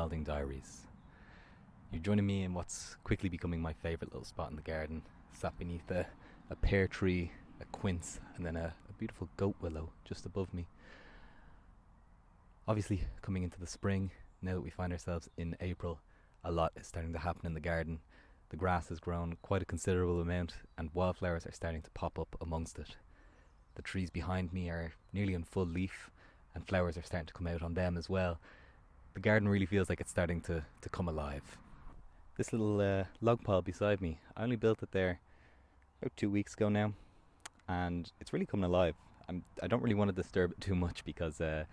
Rewilding Diaries. You're joining me in what's quickly becoming my favourite little spot in the garden, sat beneath a pear tree, a quince, and then a beautiful goat willow just above me. Obviously, coming into the spring, now that we find ourselves in April, a lot is starting to happen in the garden. The grass has grown quite a considerable amount, and wildflowers are starting to pop up amongst it. The trees behind me are nearly in full leaf, and flowers are starting to come out on them as well. The garden really feels like it's starting to come alive. This little log pile beside me, I only built it there about 2 weeks ago now, and it's really coming alive. I don't really want to disturb it too much because I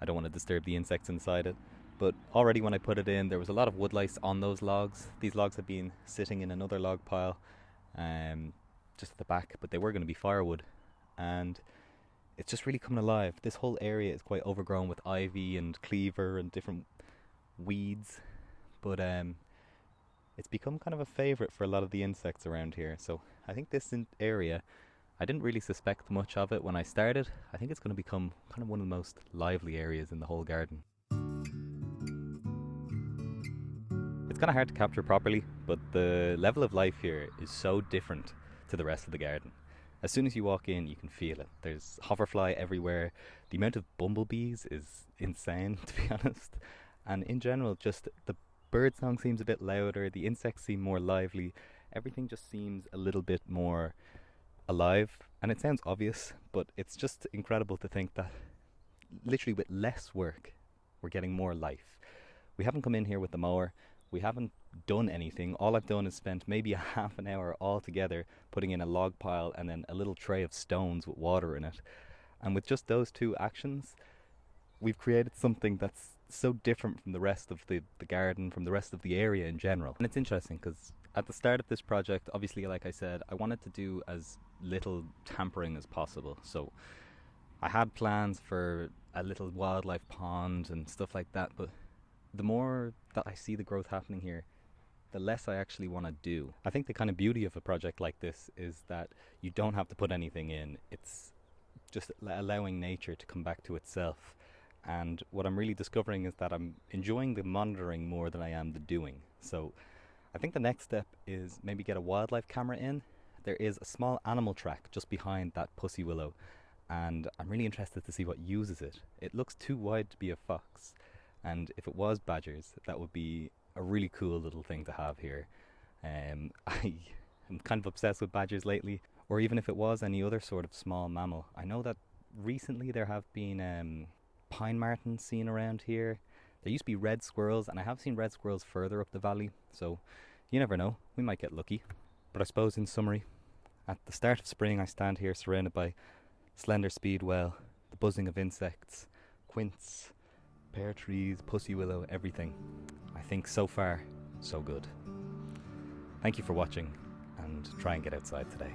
don't want to disturb the insects inside it. But already when I put it in, there was a lot of wood lice on those logs. These logs had been sitting in another log pile just at the back, but they were going to be firewood. And it's just really coming alive. This whole area is quite overgrown with ivy and cleaver and different weeds. But it's become kind of a favourite for a lot of the insects around here. So I think this area, I didn't really suspect much of it when I started. I think it's going to become kind of one of the most lively areas in the whole garden. It's kind of hard to capture properly, but the level of life here is so different to the rest of the garden. As soon as you walk in, you can feel it. There's hoverfly everywhere. The amount of bumblebees is insane, to be honest. And in general, just the bird song seems a bit louder. The insects seem more lively. Everything just seems a little bit more alive. And it sounds obvious, but it's just incredible to think that literally with less work, we're getting more life. We haven't come in here with the mower. We haven't done anything. All I've done is spent maybe a half an hour all together putting in a log pile and then a little tray of stones with water in it. And with just those two actions, we've created something that's so different from the rest of the garden, from the rest of the area in general. And it's interesting because at the start of this project, obviously, like I said, I wanted to do as little tampering as possible. So I had plans for a little wildlife pond and stuff like that, but the more that I see the growth happening here, the less I actually want to do. I think the kind of beauty of a project like this is that you don't have to put anything in. It's just allowing nature to come back to itself. And what I'm really discovering is that I'm enjoying the monitoring more than I am the doing. So I think the next step is maybe get a wildlife camera in. There is a small animal track just behind that pussy willow, and I'm really interested to see what uses it. It looks too wide to be a fox. And if it was badgers, that would be a really cool little thing to have here. I'm kind of obsessed with badgers lately, or even if it was any other sort of small mammal. I know that recently there have been pine martens seen around here. There used to be red squirrels, and I have seen red squirrels further up the valley, so you never know, we might get lucky. But I suppose in summary, at the start of spring I stand here surrounded by slender speedwell, the buzzing of insects, quince, pear trees, pussy willow, everything. I think so far, so good. Thank you for watching, and try and get outside today.